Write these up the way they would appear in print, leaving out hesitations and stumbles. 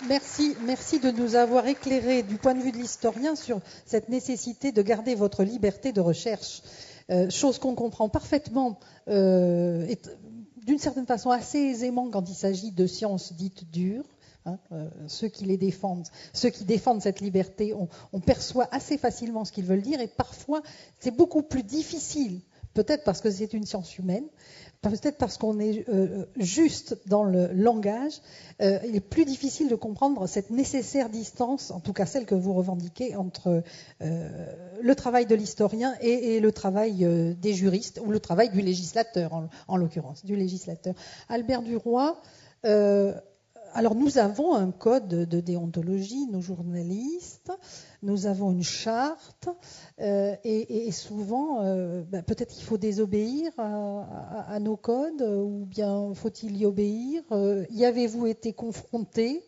Merci de nous avoir éclairé du point de vue de l'historien sur cette nécessité de garder votre liberté de recherche, chose qu'on comprend parfaitement et d'une certaine façon assez aisément quand il s'agit de sciences dites dures. Ceux qui défendent cette liberté, on perçoit assez facilement ce qu'ils veulent dire et parfois c'est beaucoup plus difficile, peut-être parce que c'est une science humaine, peut-être parce qu'on est juste dans le langage, il est plus difficile de comprendre cette nécessaire distance, en tout cas celle que vous revendiquez, entre le travail de l'historien et le travail des juristes, ou le travail du législateur, en l'occurrence, du législateur. Albert Duroy, alors nous avons un code de déontologie, nos journalistes, nous avons une charte, et souvent, peut-être qu'il faut désobéir à nos codes, ou bien faut-il y obéir. Y avez-vous été confronté?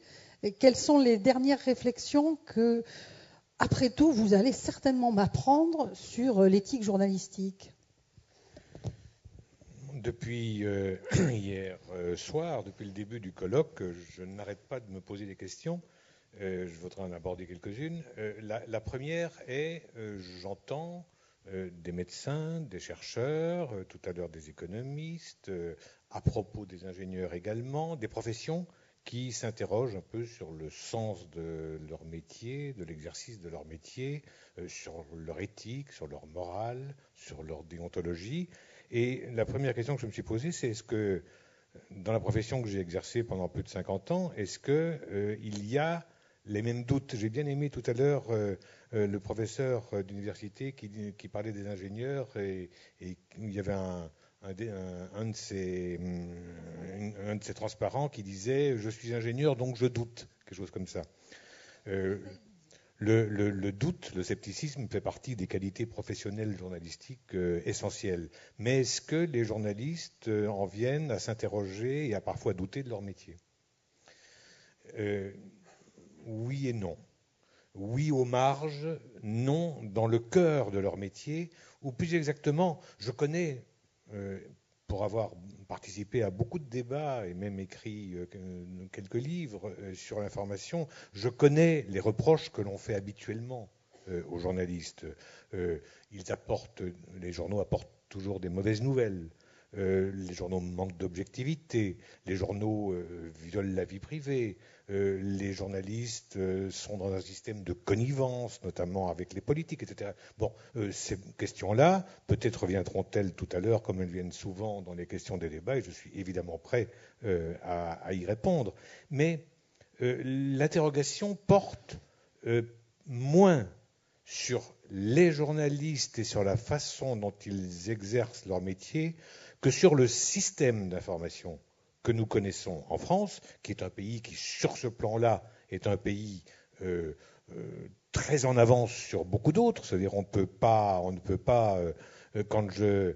Quelles sont les dernières réflexions que, après tout, vous allez certainement m'apprendre sur l'éthique journalistique? Depuis hier soir, depuis le début du colloque, je n'arrête pas de me poser des questions. Je voudrais en aborder quelques-unes. La première est, j'entends des médecins, des chercheurs, tout à l'heure des économistes, à propos des ingénieurs également, des professions qui s'interrogent un peu sur le sens de leur métier, de l'exercice de leur métier, sur leur éthique, sur leur morale, sur leur déontologie. Et la première question que je me suis posée, c'est est-ce que, dans la profession que j'ai exercée pendant plus de 50 ans, est-ce qu'il y a les mêmes doutes? J'ai bien aimé tout à l'heure le professeur d'université qui parlait des ingénieurs et il y avait un de ces transparents qui disait « je suis ingénieur donc je doute », quelque chose comme ça. Le doute, le scepticisme fait partie des qualités professionnelles journalistiques essentielles. Mais est-ce que les journalistes en viennent à s'interroger et à parfois douter de leur métier? Oui et non. Oui aux marges, non dans le cœur de leur métier, ou plus exactement, je connais, pour avoir participé à beaucoup de débats et même écrit quelques livres sur l'information, je connais les reproches que l'on fait habituellement aux journalistes. Les journaux apportent toujours des mauvaises nouvelles. Les journaux manquent d'objectivité, les journaux violent la vie privée, les journalistes sont dans un système de connivence, notamment avec les politiques, etc. Bon, ces questions-là, peut-être reviendront-elles tout à l'heure, comme elles viennent souvent dans les questions des débats, et je suis évidemment prêt à y répondre. Mais l'interrogation porte moins sur les journalistes et sur la façon dont ils exercent leur métier que sur le système d'information que nous connaissons en France, qui est un pays qui, sur ce plan-là, est un pays très en avance sur beaucoup d'autres. C'est-à-dire, on ne peut pas, quand je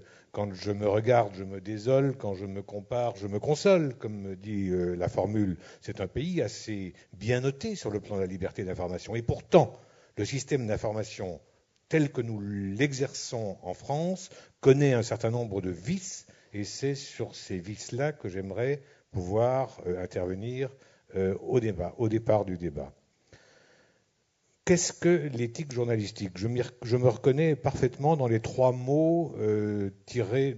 me regarde, je me désole, quand je me compare, je me console, comme dit la formule. C'est un pays assez bien noté sur le plan de la liberté d'information. Et pourtant, le système d'information tel que nous l'exerçons en France connaît un certain nombre de vices, et c'est sur ces vices-là que j'aimerais pouvoir intervenir au départ du débat. Qu'est-ce que l'éthique journalistique? Je me reconnais parfaitement dans les trois mots tirés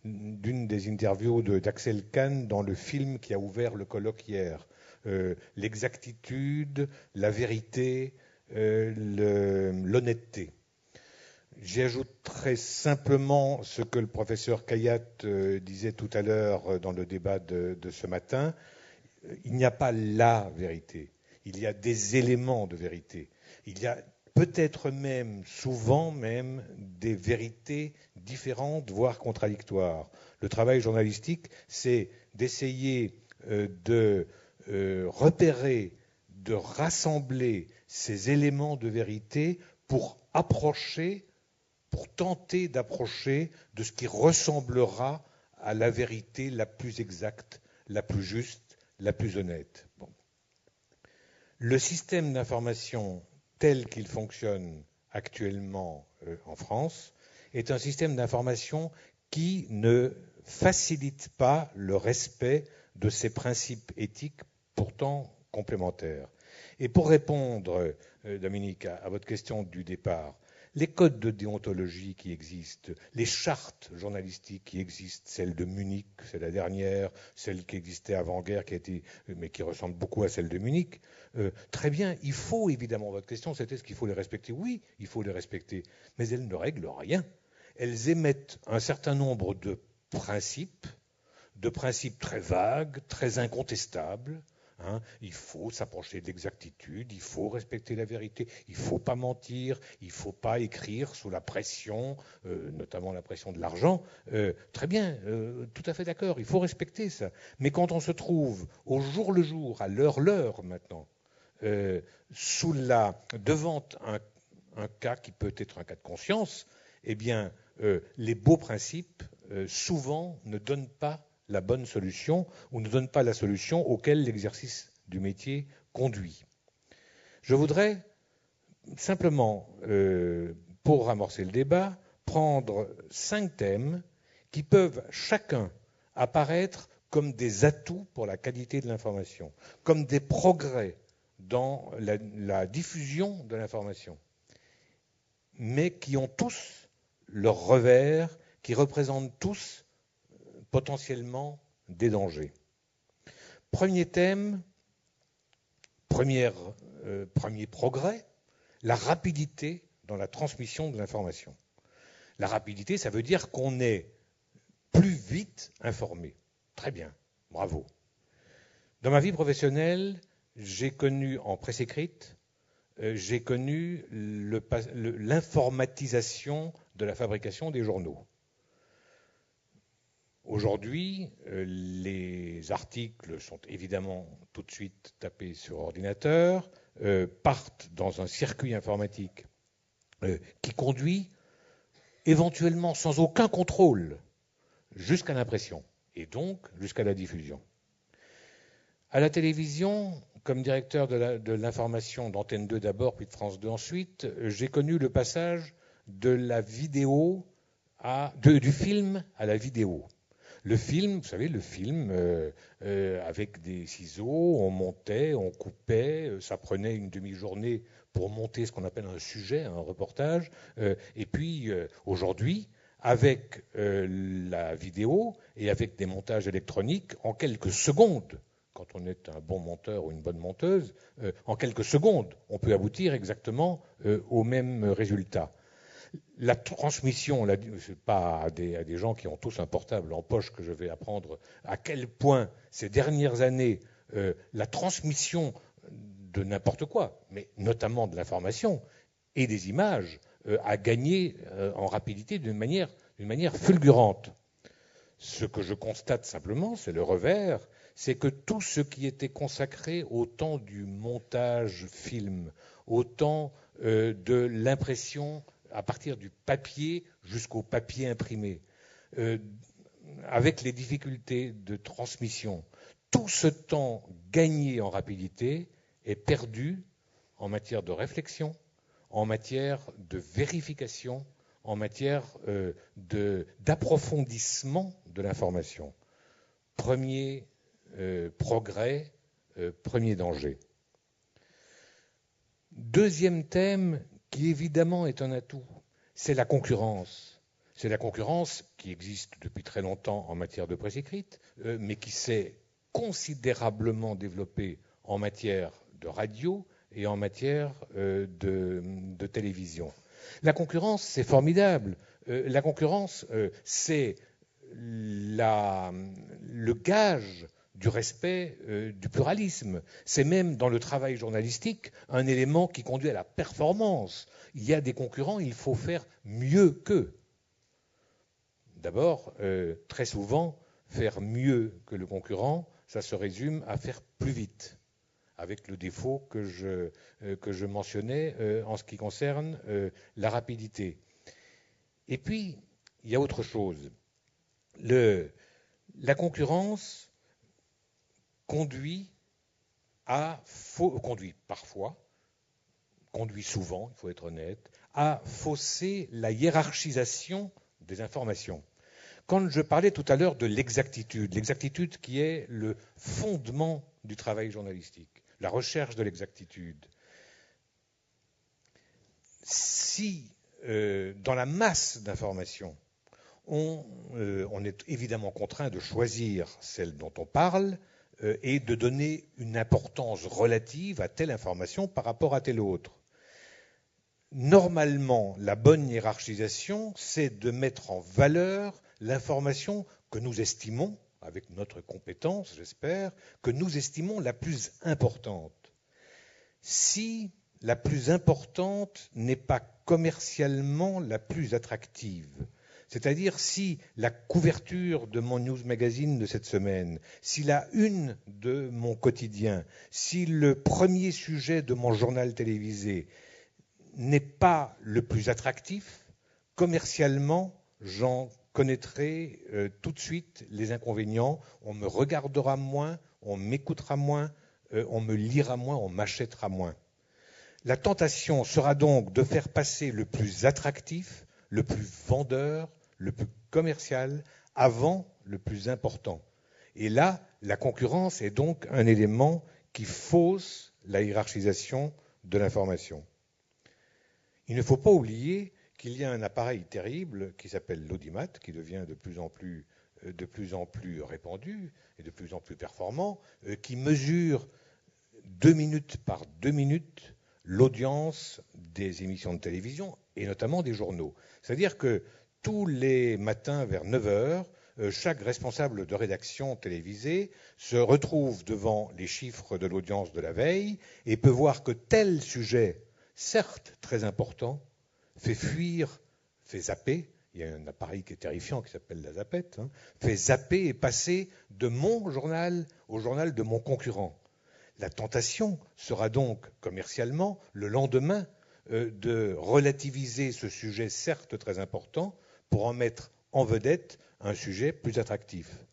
d'une des interviews d'Axel Kahn dans le film qui a ouvert le colloque hier. L'exactitude, la vérité, l'honnêteté. J'y ajouterai simplement ce que le professeur Kayat disait tout à l'heure dans le débat de ce matin. Il n'y a pas la vérité. Il y a des éléments de vérité. Il y a peut-être même, souvent même, des vérités différentes, voire contradictoires. Le travail journalistique, c'est d'essayer de repérer, de rassembler ces éléments de vérité pour tenter d'approcher de ce qui ressemblera à la vérité la plus exacte, la plus juste, la plus honnête. Bon. Le système d'information tel qu'il fonctionne actuellement en France est un système d'information qui ne facilite pas le respect de ces principes éthiques pourtant complémentaires. Et pour répondre, Dominique, à votre question du départ, les codes de déontologie qui existent, les chartes journalistiques qui existent, celle de Munich, c'est la dernière, celle qui existait avant-guerre, mais qui ressemble beaucoup à celle de Munich, très bien, il faut évidemment, votre question c'était est-ce qu'il faut les respecter? Oui, il faut les respecter, mais elles ne règlent rien. Elles émettent un certain nombre de principes très vagues, très incontestables. Il faut s'approcher de l'exactitude, il faut respecter la vérité, il ne faut pas mentir, il ne faut pas écrire sous la pression, notamment la pression de l'argent. Très bien, tout à fait d'accord, il faut respecter ça. Mais quand on se trouve au jour le jour, à l'heure maintenant, devant un cas qui peut être un cas de conscience, eh bien, les beaux principes, souvent, ne donnent pas la bonne solution ou ne donne pas la solution auquel l'exercice du métier conduit. Je voudrais simplement, pour amorcer le débat, prendre 5 thèmes qui peuvent chacun apparaître comme des atouts pour la qualité de l'information, comme des progrès dans la diffusion de l'information, mais qui ont tous leur revers, qui représentent tous potentiellement des dangers. Premier thème, premier progrès, la rapidité dans la transmission de l'information. La rapidité, ça veut dire qu'on est plus vite informé. Très bien, bravo. Dans ma vie professionnelle, j'ai connu en presse écrite, j'ai connu l'informatisation de la fabrication des journaux. Aujourd'hui, les articles sont évidemment tout de suite tapés sur ordinateur, partent dans un circuit informatique qui conduit éventuellement sans aucun contrôle jusqu'à l'impression et donc jusqu'à la diffusion. À la télévision, comme directeur de l'information d'Antenne 2 d'abord, puis de France 2 ensuite, j'ai connu le passage de la vidéo du film à la vidéo. Le film, vous savez, avec des ciseaux, on montait, on coupait, ça prenait une demi-journée pour monter ce qu'on appelle un sujet, un reportage. Et puis aujourd'hui, avec la vidéo et avec des montages électroniques, en quelques secondes, quand on est un bon monteur ou une bonne monteuse, en quelques secondes, on peut aboutir exactement au même résultat. La transmission, ce n'est pas à des gens qui ont tous un portable en poche que je vais apprendre à quel point ces dernières années, la transmission de n'importe quoi, mais notamment de l'information et des images, a gagné en rapidité d'une manière fulgurante. Ce que je constate simplement, c'est le revers, c'est que tout ce qui était consacré au temps du montage film, au temps de l'impression à partir du papier jusqu'au papier imprimé, avec les difficultés de transmission, tout ce temps gagné en rapidité est perdu en matière de réflexion, en matière de vérification, en matière d'approfondissement de l'information. Premier progrès, premier danger. Deuxième thème, qui évidemment est un atout, c'est la concurrence. C'est la concurrence qui existe depuis très longtemps en matière de presse écrite, mais qui s'est considérablement développée en matière de radio et en matière de télévision. La concurrence, c'est formidable. La concurrence, c'est le gage du respect du pluralisme. C'est même dans le travail journalistique un élément qui conduit à la performance. Il y a des concurrents, il faut faire mieux qu'eux. D'abord, très souvent, faire mieux que le concurrent, ça se résume à faire plus vite, avec le défaut que je mentionnais en ce qui concerne la rapidité. Et puis, il y a autre chose. La concurrence conduit souvent, il faut être honnête, à fausser la hiérarchisation des informations. Quand je parlais tout à l'heure de l'exactitude qui est le fondement du travail journalistique, la recherche de l'exactitude. Si, dans la masse d'informations, on est évidemment contraint de choisir celle dont on parle et de donner une importance relative à telle information par rapport à telle autre. Normalement, la bonne hiérarchisation, c'est de mettre en valeur l'information que nous estimons, avec notre compétence, j'espère, que nous estimons la plus importante. Si la plus importante n'est pas commercialement la plus attractive, c'est-à-dire si la couverture de mon news magazine de cette semaine, si la une de mon quotidien, si le premier sujet de mon journal télévisé n'est pas le plus attractif, commercialement, j'en connaîtrai tout de suite les inconvénients. On me regardera moins, on m'écoutera moins, on me lira moins, on m'achètera moins. La tentation sera donc de faire passer le plus attractif, le plus vendeur, le plus commercial, avant le plus important. Et là, la concurrence est donc un élément qui fausse la hiérarchisation de l'information. Il ne faut pas oublier qu'il y a un appareil terrible qui s'appelle l'audimat, qui devient de plus en plus répandu et de plus en plus performant, qui mesure 2 minutes par 2 minutes l'audience des émissions de télévision et notamment des journaux. C'est-à-dire que tous les matins vers 9 heures, chaque responsable de rédaction télévisée se retrouve devant les chiffres de l'audience de la veille et peut voir que tel sujet, certes très important, fait fuir, fait zapper, il y a un appareil qui est terrifiant qui s'appelle la zappette, fait zapper et passer de mon journal au journal de mon concurrent. La tentation sera donc commercialement le lendemain de relativiser ce sujet certes très important pour en mettre en vedette un sujet plus attractif.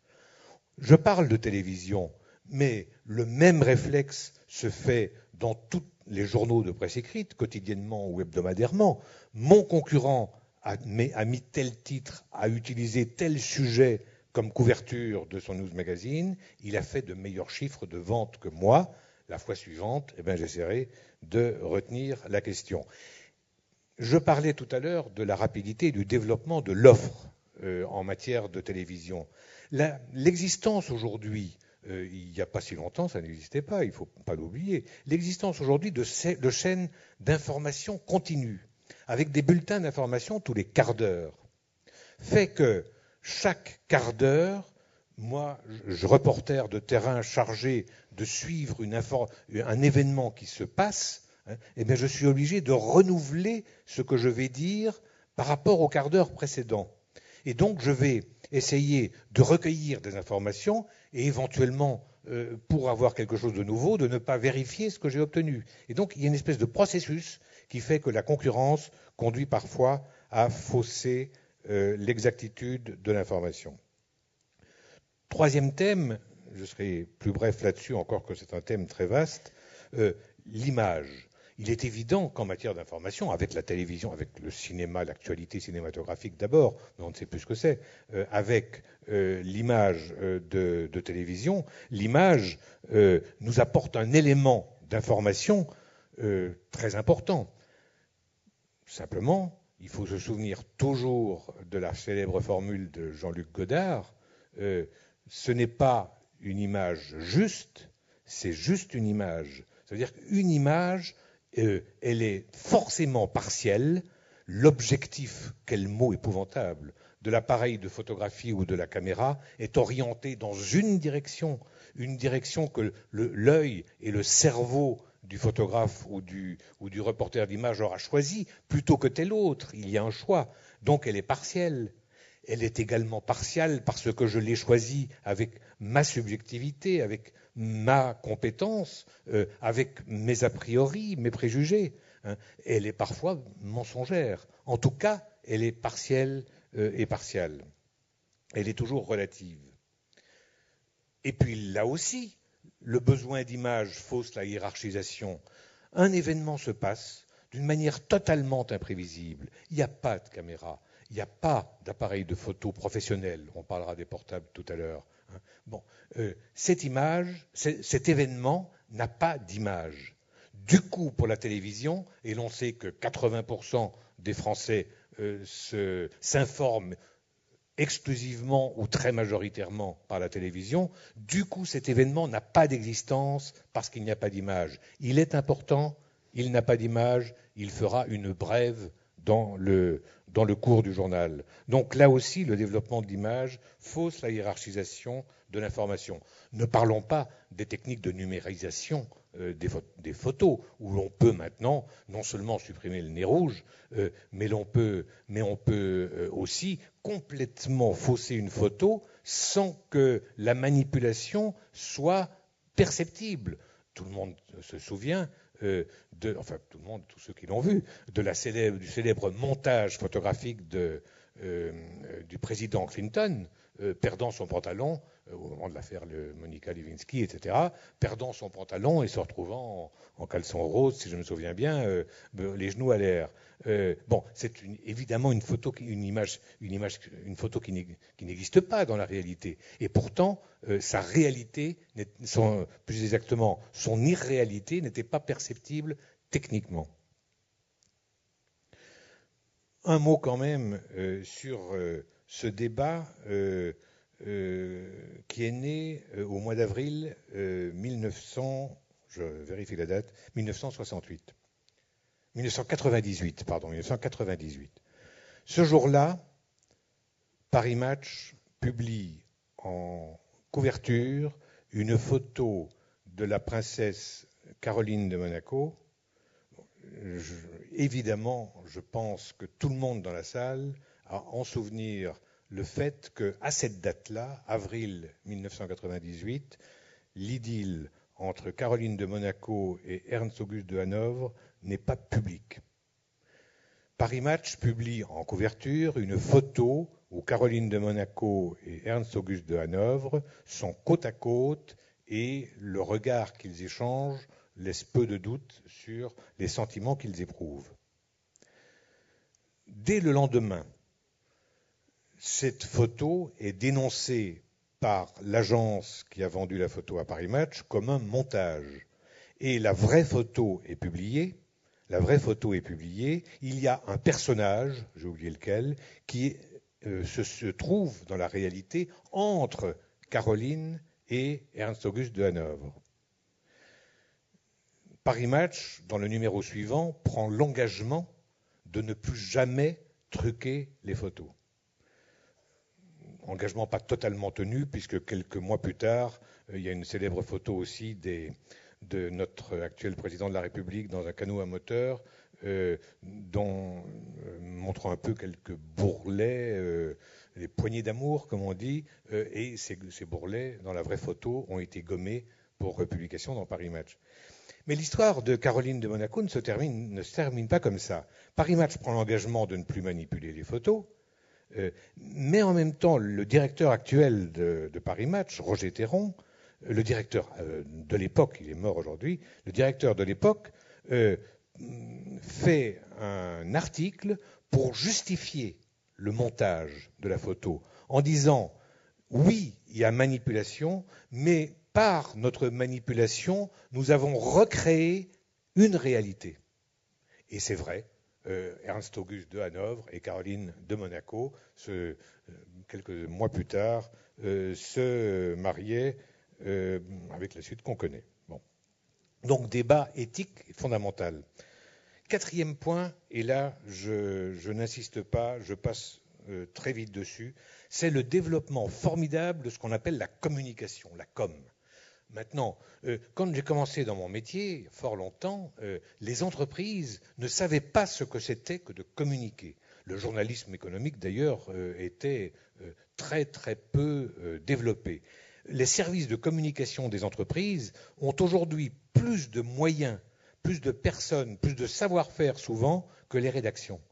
Je parle de télévision, mais le même réflexe se fait dans tous les journaux de presse écrite, quotidiennement ou hebdomadairement. Mon concurrent a mis tel titre, a utilisé tel sujet comme couverture de son news magazine, il a fait de meilleurs chiffres de vente que moi. La fois suivante, j'essaierai de retenir la question. Je parlais tout à l'heure de la rapidité du développement de l'offre en matière de télévision. L'existence aujourd'hui, il n'y a pas si longtemps, ça n'existait pas, il ne faut pas l'oublier, l'existence aujourd'hui de chaînes d'information continues, avec des bulletins d'information tous les quarts d'heure, fait que chaque quart d'heure, moi, reporter de terrain chargé de suivre un événement qui se passe, je suis obligé de renouveler ce que je vais dire par rapport au quart d'heure précédent. Et donc, je vais essayer de recueillir des informations et éventuellement, pour avoir quelque chose de nouveau, de ne pas vérifier ce que j'ai obtenu. Et donc, il y a une espèce de processus qui fait que la concurrence conduit parfois à fausser l'exactitude de l'information. Troisième thème, je serai plus bref là-dessus, encore que c'est un thème très vaste, l'image. Il est évident qu'en matière d'information, avec la télévision, avec le cinéma, l'actualité cinématographique d'abord, mais on ne sait plus ce que c'est, avec l'image de télévision, l'image nous apporte un élément d'information très important. Simplement, il faut se souvenir toujours de la célèbre formule de Jean-Luc Godard, ce n'est pas une image juste, c'est juste une image. C'est-à-dire qu'une image, elle est forcément partielle. L'objectif, quel mot épouvantable, de l'appareil de photographie ou de la caméra est orienté dans une direction que l'œil et le cerveau du photographe ou du reporter d'image aura choisi, plutôt que tel autre. Il y a un choix. Donc elle est partielle. Elle est également partielle parce que je l'ai choisie avec ma subjectivité, avec ma compétence, avec mes a priori, mes préjugés. Elle est parfois mensongère. En tout cas, elle est partielle et partiale. Elle est toujours relative. Et puis là aussi, le besoin d'image fausse la hiérarchisation. Un événement se passe d'une manière totalement imprévisible. Il n'y a pas de caméra. Il n'y a pas d'appareil de photo professionnel. On parlera des portables tout à l'heure. Bon, cette image, cet événement n'a pas d'image. Du coup, pour la télévision, et l'on sait que 80% des Français s'informent exclusivement ou très majoritairement par la télévision, du coup cet événement n'a pas d'existence parce qu'il n'y a pas d'image. Il est important, il n'a pas d'image, il fera une brève dans le cours du journal. Donc là aussi, le développement de l'image fausse la hiérarchisation de l'information. Ne parlons pas des techniques de numérisation des photos, où l'on peut maintenant non seulement supprimer le nez rouge, mais on peut aussi complètement fausser une photo sans que la manipulation soit perceptible. Tout le monde se souvient, tout le monde, tous ceux qui l'ont vu, du célèbre montage photographique du président Clinton, perdant son pantalon au moment de l'affaire Monica Lewinsky, etc., perdant son pantalon et se retrouvant en caleçon rose, si je me souviens bien, les genoux à l'air. C'est évidemment une photo qui n'existe pas dans la réalité. Et pourtant, sa réalité, plus exactement, son irréalité n'était pas perceptible techniquement. Un mot quand même sur ce débat qui est né au mois d'avril 1998. Ce jour-là, Paris Match publie en couverture une photo de la princesse Caroline de Monaco. Évidemment, je pense que tout le monde dans la salle a en souvenir le fait qu'à cette date-là, avril 1998, l'idylle entre Caroline de Monaco et Ernst-Auguste de Hanovre n'est pas publique. Paris Match publie en couverture une photo où Caroline de Monaco et Ernst-Auguste de Hanovre sont côte à côte et le regard qu'ils échangent laisse peu de doute sur les sentiments qu'ils éprouvent. Dès le lendemain, cette photo est dénoncée par l'agence qui a vendu la photo à Paris Match comme un montage. Et la vraie photo est publiée. Il y a un personnage, j'ai oublié lequel, qui se trouve dans la réalité entre Caroline et Ernst-Auguste de Hanovre. Paris Match, dans le numéro suivant, prend l'engagement de ne plus jamais truquer les photos. Engagement pas totalement tenu, puisque quelques mois plus tard, il y a une célèbre photo aussi de notre actuel président de la République dans un canot à moteur, montrant un peu quelques bourrelets, les poignées d'amour, comme on dit, et ces bourrelets, dans la vraie photo, ont été gommés pour publication dans Paris Match. Mais l'histoire de Caroline de Monaco ne se termine pas comme ça. Paris Match prend l'engagement de ne plus manipuler les photos, mais en même temps, le directeur actuel de Paris Match, Roger Théron, le directeur de l'époque, il est mort aujourd'hui, le directeur de l'époque fait un article pour justifier le montage de la photo en disant oui, il y a manipulation, mais par notre manipulation, nous avons recréé une réalité. Et c'est vrai, Ernst-Auguste de Hanovre et Caroline de Monaco, quelques mois plus tard, se mariaient avec la suite qu'on connaît. Bon. Donc, débat éthique fondamental. Quatrième point, et là, je n'insiste pas, je passe très vite dessus, c'est le développement formidable de ce qu'on appelle la communication, la com. Maintenant, quand j'ai commencé dans mon métier, fort longtemps, les entreprises ne savaient pas ce que c'était que de communiquer. Le journalisme économique, d'ailleurs, était très très peu développé. Les services de communication des entreprises ont aujourd'hui plus de moyens, plus de personnes, plus de savoir-faire souvent que les rédactions.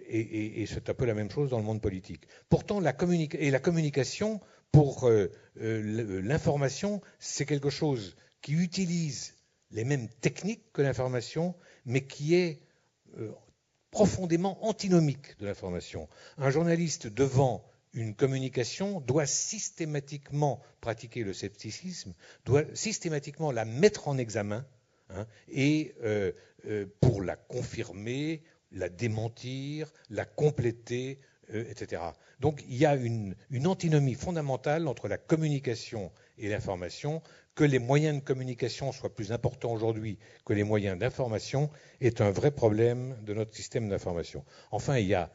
Et c'est un peu la même chose dans le monde politique. Pourtant, la communication, pour l'information, c'est quelque chose qui utilise les mêmes techniques que l'information, mais qui est profondément antinomique de l'information. Un journaliste devant une communication doit systématiquement pratiquer le scepticisme, doit systématiquement la mettre en examen, hein, et pour la confirmer, la démentir, la compléter, etc. Donc il y a une antinomie fondamentale entre la communication et l'information. Que les moyens de communication soient plus importants aujourd'hui que les moyens d'information est un vrai problème de notre système d'information. Enfin, il y a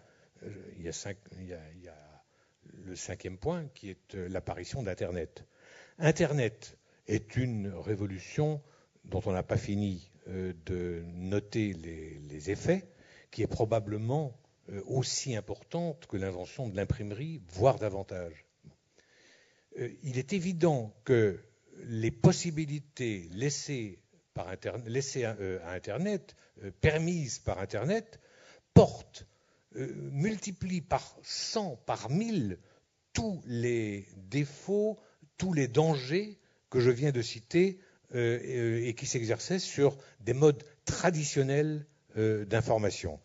le 5e point qui est l'apparition d'Internet. Internet est une révolution dont on n'a pas fini de noter les effets, qui est probablement aussi importante que l'invention de l'imprimerie, voire davantage. Il est évident que les possibilités laissées à Internet, permises par Internet, multiplient par 100, par 1000 tous les défauts, tous les dangers que je viens de citer et qui s'exerçaient sur des modes traditionnels d'information.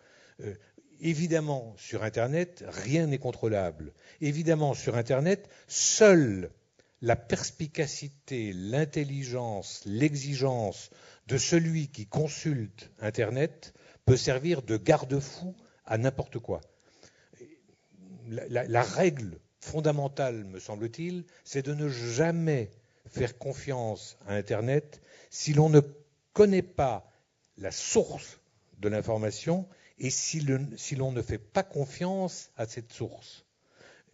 Évidemment, sur Internet, rien n'est contrôlable. Évidemment, sur Internet, seule la perspicacité, l'intelligence, l'exigence de celui qui consulte Internet peut servir de garde-fou à n'importe quoi. La règle fondamentale, me semble-t-il, c'est de ne jamais faire confiance à Internet si l'on ne connaît pas la source de l'information et si l'on ne fait pas confiance à cette source.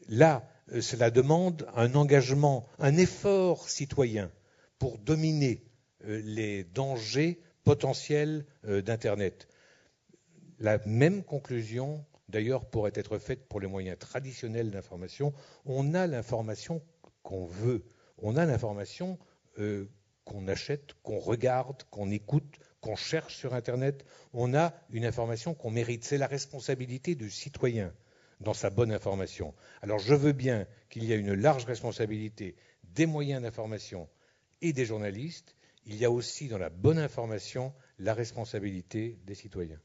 Là, cela demande un engagement, un effort citoyen pour dominer les dangers potentiels d'Internet. La même conclusion, d'ailleurs, pourrait être faite pour les moyens traditionnels d'information. On a l'information qu'on veut, on a l'information qu'on achète, qu'on regarde, qu'on écoute, qu'on cherche sur Internet. On a une information qu'on mérite. C'est la responsabilité du citoyen dans sa bonne information. Alors je veux bien qu'il y ait une large responsabilité des moyens d'information et des journalistes. Il y a aussi dans la bonne information la responsabilité des citoyens.